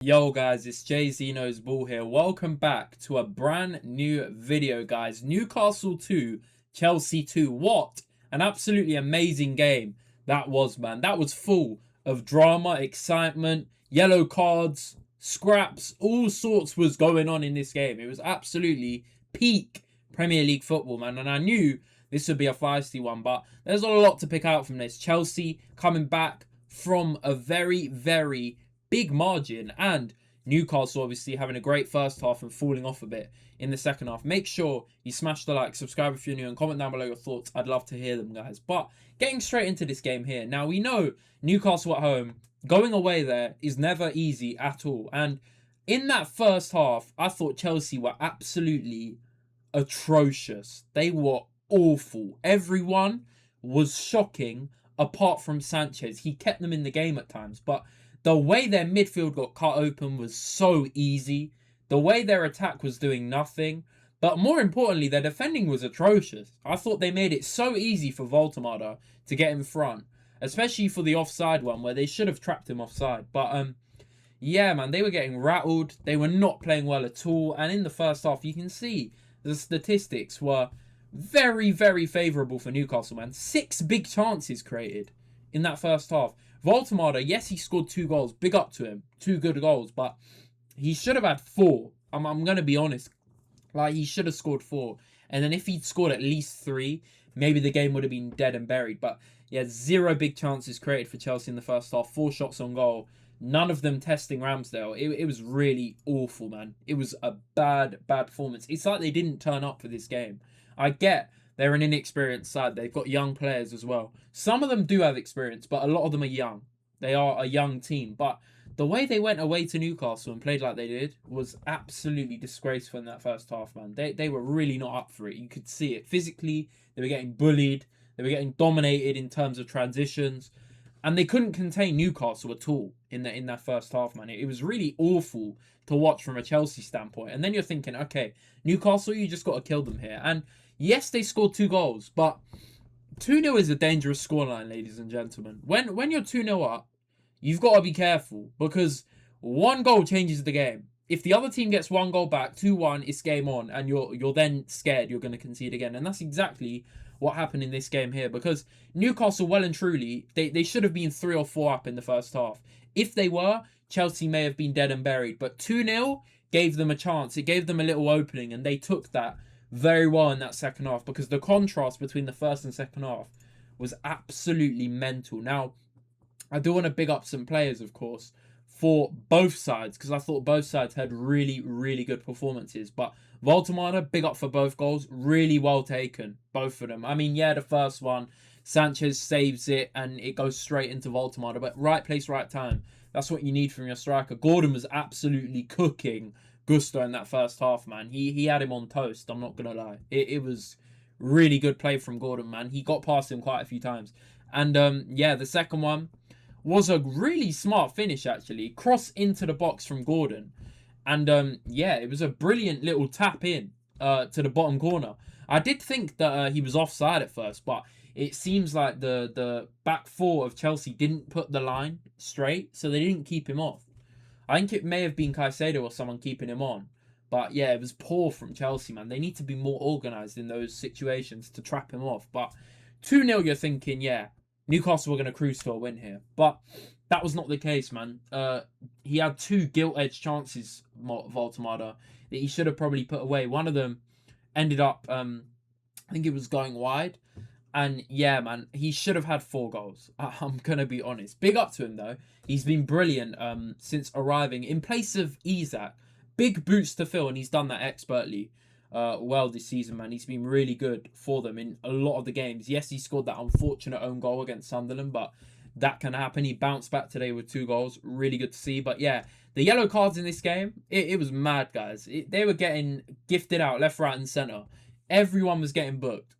Yo guys, it's Jay Zeno's Ball here. Welcome back to a brand new video, guys. Newcastle 2, Chelsea 2. What an absolutely amazing game that was, man. That was full of drama, excitement, yellow cards, scraps, all sorts was going on in this game. It was absolutely peak Premier League football, man. And I knew this would be a feisty one, but there's a lot to pick out from this. Chelsea coming back from a very big margin, and Newcastle obviously having a great first half and falling off a bit in the second half. Make sure you smash the like, subscribe if you're new, and comment down below your thoughts. I'd love to hear them, guys. But getting straight into this game here. Now, we know Newcastle at home, going away there is never easy at all. And in that first half, I thought Chelsea were absolutely atrocious. They were awful. Everyone was shocking apart from Sanchez. He kept them in the game at times, but the way their midfield got cut open was so easy. The way their attack was doing nothing. But more importantly, their defending was atrocious. I thought they made it so easy for Voltemada to get in front. Especially for the offside one, where they should have trapped him offside. But, yeah, man, they were getting rattled. They were not playing well at all. And in the first half, you can see the statistics were very favourable for Newcastle, man. 6 big chances created in that first half. Voltemada, yes, he scored 2 goals. Big up to him. 2 good goals. But he should have had 4. I'm going to be honest. Like, he should have scored 4. And then if he'd scored at least 3, maybe the game would have been dead and buried. But, yeah, 0 big chances created for Chelsea in the first half. 4 shots on goal. None of them testing Ramsdale. It was really awful, man. It was a bad performance. It's like they didn't turn up for this game. I get they're an inexperienced side. They've got young players as well. Some of them do have experience, but a lot of them are young. They are a young team. But the way they went away to Newcastle and played like they did was absolutely disgraceful in that first half, man. They were really not up for it. You could see it. Physically, they were getting bullied. They were getting dominated in terms of transitions. And they couldn't contain Newcastle at all in that first half, man. It was really awful to watch from a Chelsea standpoint. And then you're thinking, okay, Newcastle, you just got to kill them here. And yes, they scored 2 goals, but 2-0 is a dangerous scoreline, ladies and gentlemen. When you're 2-0 up, you've got to be careful because 1 goal changes the game. If the other team gets 1 goal back, 2-1, it's game on, and you're then scared you're going to concede again. And that's exactly what happened in this game here, because Newcastle, well and truly, they should have been 3 or 4 up in the first half. If they were, Chelsea may have been dead and buried. But 2-0 gave them a chance. It gave them a little opening, and they took that very well in that second half, because the contrast between the first and second half was absolutely mental. Now, I do want to big up some players, of course, for both sides, because I thought both sides had really good performances. But Voltemada, big up for both goals. Really well taken, both of them. I mean, yeah, the first one, Sanchez saves it and it goes straight into Voltemada. But right place, right time. That's what you need from your striker. Gordon was absolutely cooking Gusto in that first half, man. He had him on toast, I'm not going to lie. It was really good play from Gordon, man. He got past him quite a few times. And, yeah, the second one was a really smart finish, actually. Cross into the box from Gordon. And, yeah, it was a brilliant little tap in to the bottom corner. I did think that he was offside at first, but it seems like the back 4 of Chelsea didn't put the line straight, so they didn't keep him off. I think it may have been Caicedo or someone keeping him on. But, yeah, it was poor from Chelsea, man. They need to be more organised in those situations to trap him off. But 2-0, you're thinking, yeah, Newcastle were going to cruise to a win here. But that was not the case, man. He had 2 gilt-edged chances, Voltemada, that he should have probably put away. One of them ended up, I think it was going wide. And yeah, man, he should have had 4 goals. I'm going to be honest. Big up to him, though. He's been brilliant since arriving in place of Isak. Big boots to fill, and he's done that expertly well this season, man. He's been really good for them in a lot of the games. Yes, he scored that unfortunate own goal against Sunderland, but that can happen. He bounced back today with 2 goals. Really good to see. But yeah, the yellow cards in this game, it was mad, guys. They were getting gifted out left, right, and centre. Everyone was getting booked.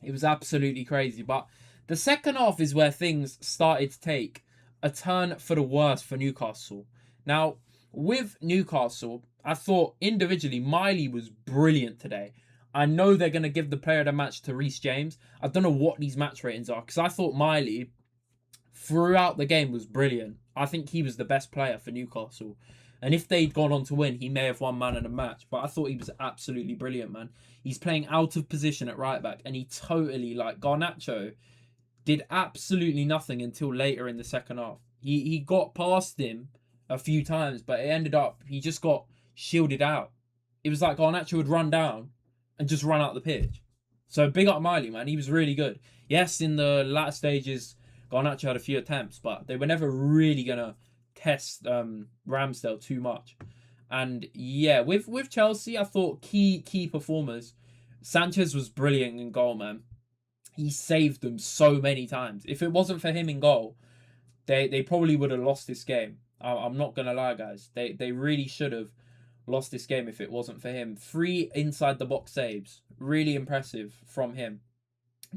It was absolutely crazy. But the second half is where things started to take a turn for the worse for Newcastle. Now, with Newcastle, I thought individually Miley was brilliant today. I know they're going to give the player of the match to Reece James. I don't know what these match ratings are, because I thought Miley throughout the game was brilliant. I think he was the best player for Newcastle. And if they'd gone on to win, he may have won man of the match. But I thought he was absolutely brilliant, man. He's playing out of position at right back, and he totally, like, Garnacho did absolutely nothing until later in the second half. He got past him a few times, but it ended up, he just got shielded out. It was like Garnacho would run down and just run out the pitch. So big up Miley, man. He was really good. Yes, in the latter stages, Garnacho had a few attempts, but they were never really going to test Ramsdale too much. And yeah, with Chelsea, I thought key performers. Sanchez was brilliant in goal, man. He saved them so many times. If it wasn't for him in goal, they probably would have lost this game. I'm not going to lie, guys. They really should have lost this game if it wasn't for him. 3 inside the box saves. Really impressive from him.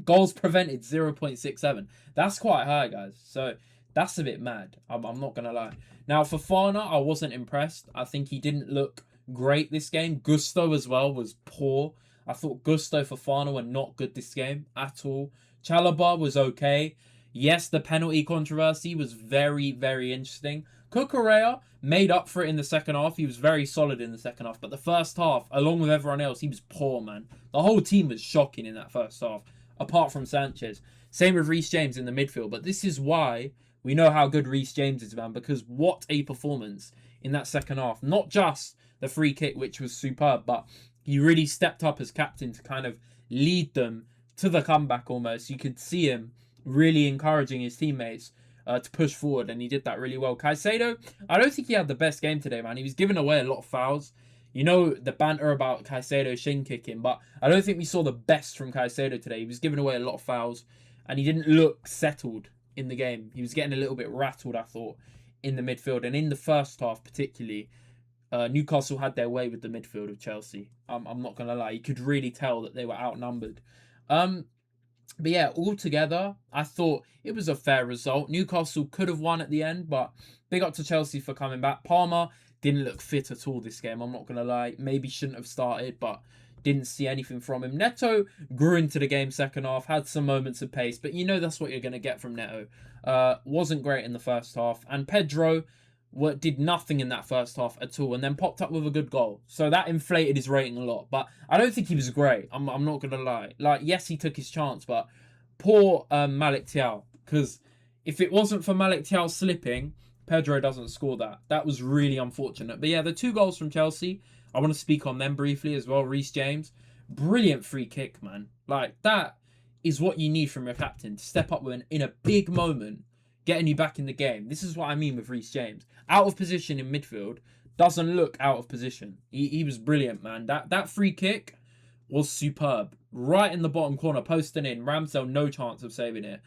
Goals prevented 0.67. That's quite high, guys. So that's a bit mad. I'm not going to lie. Now, for Fofana, I wasn't impressed. I think he didn't look great this game. Gusto as well was poor. I thought Gusto, Fofana were not good this game at all. Chalobah was okay. Yes, the penalty controversy was very, very interesting. Cucurella made up for it in the second half. He was very solid in the second half. But the first half, along with everyone else, he was poor, man. The whole team was shocking in that first half, apart from Sanchez. Same with Reece James in the midfield. But this is why we know how good Reece James is, man. Because what a performance in that second half. Not just the free kick, which was superb, but he really stepped up as captain to kind of lead them to the comeback almost. You could see him really encouraging his teammates to push forward, and he did that really well. Caicedo, I don't think he had the best game today, man. He was giving away a lot of fouls. You know, the banter about Caicedo shin kicking, but I don't think we saw the best from Caicedo today. He was giving away a lot of fouls, and he didn't look settled in the game. He was getting a little bit rattled, I thought, in the midfield. And in the first half particularly, Newcastle had their way with the midfield of Chelsea. I'm not going to lie. You could really tell that they were outnumbered. But yeah, altogether, I thought it was a fair result. Newcastle could have won at the end, but big up to Chelsea for coming back. Palmer didn't look fit at all this game. I'm not going to lie. Maybe shouldn't have started, but didn't see anything from him. Neto grew into the game second half, had some moments of pace, but you know that's what you're going to get from Neto. Wasn't great in the first half. And Pedro did nothing in that first half at all, and then popped up with a good goal. So that inflated his rating a lot. But I don't think he was great. I'm not going to lie. Like, yes, he took his chance, but poor Malik Thiaw. Because if it wasn't for Malik Thiaw slipping, Pedro doesn't score that. That was really unfortunate. But yeah, the 2 goals from Chelsea, I want to speak on them briefly as well. Reece James, brilliant free kick, man. Like, that is what you need from your captain, to step up in a big moment, getting you back in the game. This is what I mean with Reece James. Out of position in midfield, doesn't look out of position. He was brilliant, man. That free kick was superb. Right in the bottom corner, posting in. Ramsdale, no chance of saving it.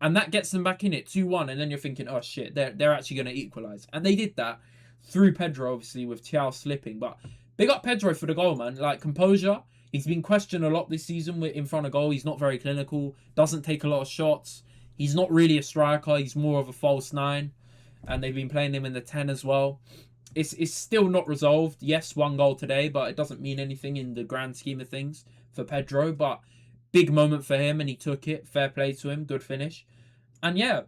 And that gets them back in it, 2-1. And then you're thinking, oh shit, they're actually going to equalise. And they did that through Pedro, obviously, with Thiaw slipping. But big up Pedro for the goal, man. Like, composure. He's been questioned a lot this season in front of goal. He's not very clinical. Doesn't take a lot of shots. He's not really a striker. He's more of a false 9. And they've been playing him in the 10 as well. It's still not resolved. Yes, 1 goal today, but it doesn't mean anything in the grand scheme of things for Pedro. But big moment for him, and he took it. Fair play to him. Good finish. And yeah,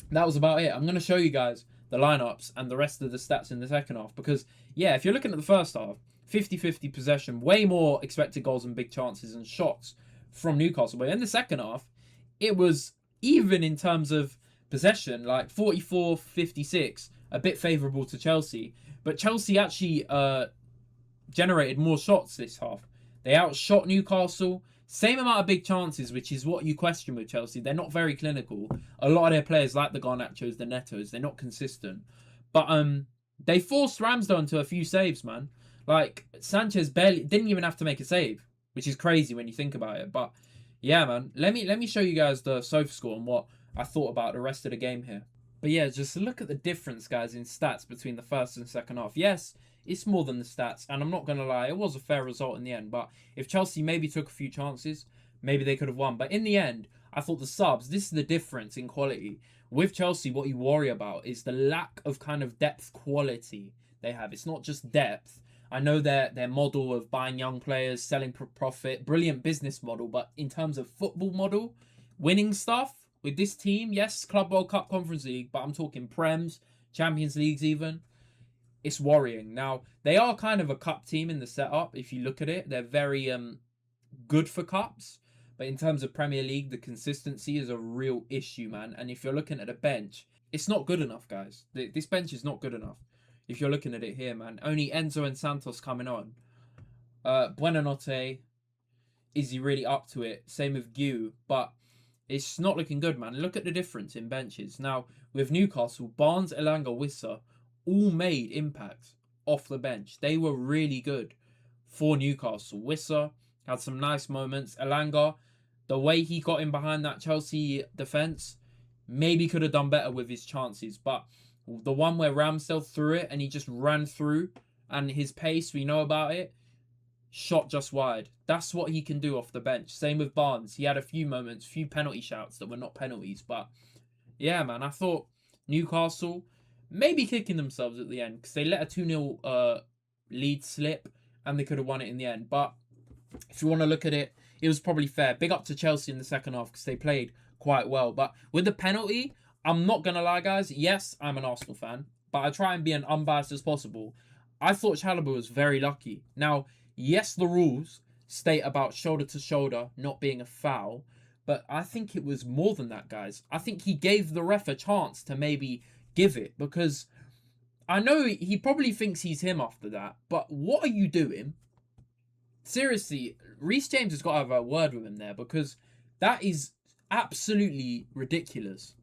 that was about it. I'm going to show you guys the lineups and the rest of the stats in the second half. Because, yeah, if you're looking at the first half, 50-50 possession, way more expected goals and big chances and shots from Newcastle. But in the second half, it was even in terms of possession, like 44-56, a bit favourable to Chelsea. But Chelsea actually generated more shots this half. They outshot Newcastle. Same amount of big chances, which is what you question with Chelsea. They're not very clinical. A lot of their players, like the Garnachos, the Netos, they're not consistent. But they forced Ramsdale into a few saves, man. Like, Sanchez didn't even have to make a save, which is crazy when you think about it. But yeah, man, let me show you guys the sofa score and what I thought about the rest of the game here. But yeah, just look at the difference, guys, in stats between the first and second half. Yes, it's more than the stats, and I'm not going to lie, it was a fair result in the end. But if Chelsea maybe took a few chances, maybe they could have won. But in the end, I thought the subs, this is the difference in quality. With Chelsea, what you worry about is the lack of kind of depth quality they have. It's not just depth. I know their model of buying young players, selling for profit, brilliant business model. But in terms of football model, winning stuff with this team, yes, Club World Cup, Conference League, but I'm talking Prems, Champions Leagues even. It's worrying. Now, they are kind of a cup team in the setup. If you look at it, they're very good for cups. But in terms of Premier League, the consistency is a real issue, man. And if you're looking at a bench, it's not good enough, guys. This bench is not good enough. If you're looking at it here, man. Only Enzo and Santos coming on. Buonanotte, is he really up to it? Same with Gu, but it's not looking good, man. Look at the difference in benches. Now, with Newcastle, Barnes, Elanga, Wissa all made impact off the bench. They were really good for Newcastle. Wissa had some nice moments. Elanga, the way he got in behind that Chelsea defence, maybe could have done better with his chances. But the one where Ramsdale threw it and he just ran through, and his pace, we know about it, shot just wide. That's what he can do off the bench. Same with Barnes. He had a few moments, few penalty shouts that were not penalties. But yeah, man, I thought Newcastle maybe kicking themselves at the end because they let a 2-0 lead slip and they could have won it in the end. But if you want to look at it, it was probably fair. Big up to Chelsea in the second half because they played quite well. But with the penalty, I'm not going to lie, guys. Yes, I'm an Arsenal fan, but I try and be as unbiased as possible. I thought Chalobah was very lucky. Now, yes, the rules state about shoulder to shoulder not being a foul, but I think it was more than that, guys. I think he gave the ref a chance to maybe give it, because I know he probably thinks he's him after that, but what are you doing? Seriously, Reece James has got to have a word with him there, because that is absolutely ridiculous.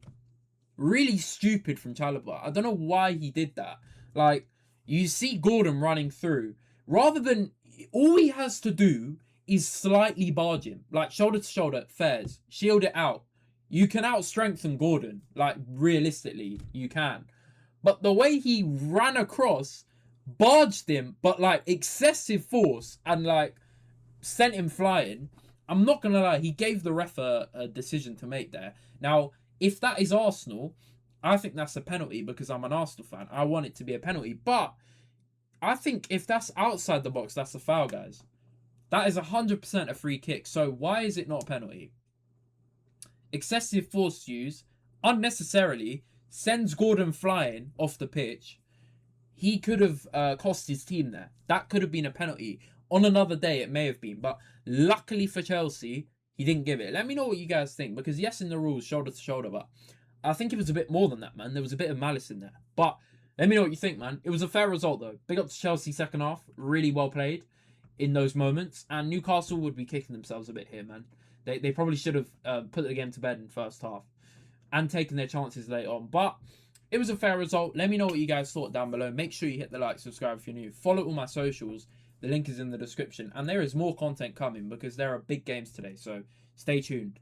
Really stupid from Chalobah. I don't know why he did that. Like, you see Gordon running through. Rather than, all he has to do is slightly barge him. Like, shoulder to shoulder, fairs. Shield it out. You can out-strengthen Gordon. Like, realistically, you can. But the way he ran across, barged him, but, like, excessive force, and, like, sent him flying, I'm not going to lie, he gave the ref a decision to make there. Now, if that is Arsenal, I think that's a penalty because I'm an Arsenal fan. I want it to be a penalty. But I think if that's outside the box, that's a foul, guys. That is 100% a free kick. So why is it not a penalty? Excessive force use, unnecessarily, sends Gordon flying off the pitch. He could have cost his team there. That could have been a penalty. On another day, it may have been. But luckily for Chelsea, he didn't give it. Let me know what you guys think. Because yes, in the rules, shoulder to shoulder. But I think it was a bit more than that, man. There was a bit of malice in there. But let me know what you think, man. It was a fair result, though. Big up to Chelsea second half. Really well played in those moments. And Newcastle would be kicking themselves a bit here, man. They probably should have put the game to bed in first half and taken their chances later on. But it was a fair result. Let me know what you guys thought down below. Make sure you hit the like, subscribe if you're new. Follow all my socials. The link is in the description. And there is more content coming because there are big games today. So stay tuned.